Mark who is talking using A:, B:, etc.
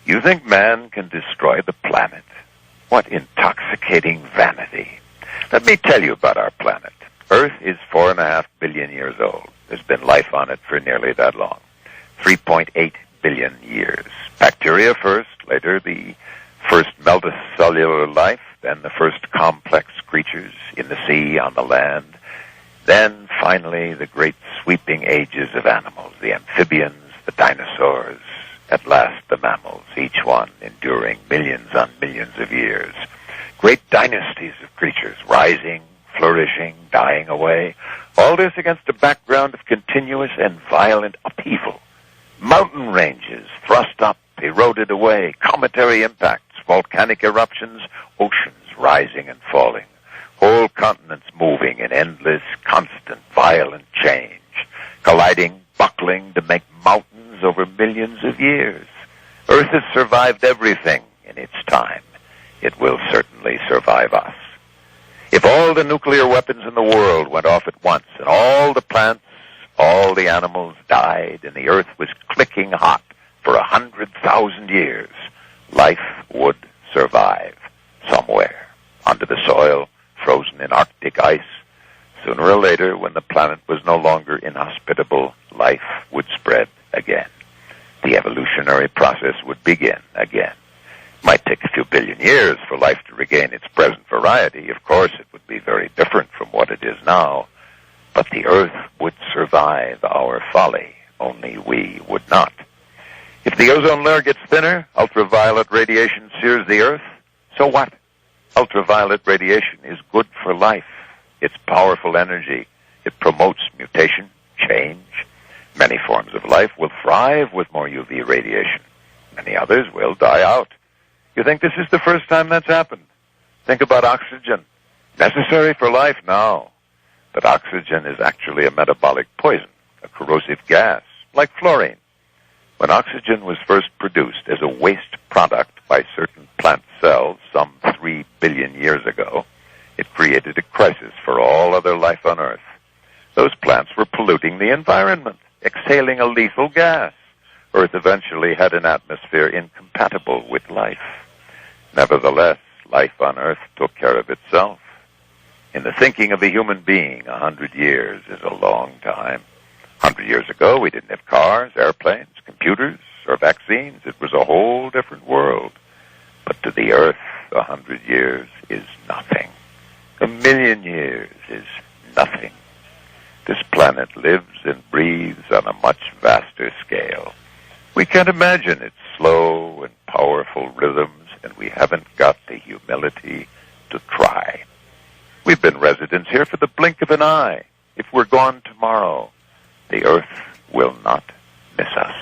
A: You think man can destroy the planet? What intoxicating vanity. Let me tell you about our planet. Earth is 4.5 billion years old. There's been life on it for nearly that long. 3.8 billion years. Bacteria first, later the first multicellular life, then the first complex creatures in the sea, on the land, then finally the great sweeping ages of animals, the amphibians, the dinosaurs, at last the mammals, each one enduring millions on millions of years. Great dynasties of creatures rising, flourishing, dying away, all this against a background of continuous and violent upheaval. Mountain ranges thrust up, eroded away, cometary impacts, volcanic eruptions, oceans rising and falling, whole continents moving in endless, constant, violent change, colliding, buckling to make mountains over millions of years. Earth has survived everything in its time. It will certainly survive us. If all the nuclear weapons in the world went off at once, and all the plants, all the animals died, and the earth was clicking hot for 100,000 years, life would survive somewhere, under the soil, frozen in Arctic ice. Sooner or later, when the planet was no longer inhospitable, life would spread again. The evolutionary process would begin again. It might take a few billion years for life to regain its present variety. Of course, it would be very different from what it is now. But the Earth would survive our folly, only we would not. If the ozone layer gets thinner, ultraviolet radiation sears the Earth. So what? Ultraviolet radiation is good for life. It's powerful energy. It promotes mutation, change. Many forms of life will thrive with more UV radiation. Many others will die out. You think this is the first time that's happened? Think about oxygen. Necessary for life? No. But oxygen is actually a metabolic poison, a corrosive gas, like fluorine. When oxygen was first produced as a waste product by certain plant cells some 3 billion years ago, it created a crisis for all other life on Earth. Those plants were polluting the environment, exhaling a lethal gas. Earth eventually had an atmosphere incompatible with life. Nevertheless, life on Earth took care of itself. In the thinking of a human being, 100 years is a long time. 100 years ago, we didn't have cars, airplanes, computers, or vaccines. It was a whole different world. But to the Earth, 100 years is nothing. 1,000,000 years is nothing. This planet lives and breathes on a much vaster scale. We can't imagine its slow and powerful rhythms, and we haven't got the humility to try. We've been residents here for the blink of an eye. If we're gone tomorrow, the Earth will not miss us.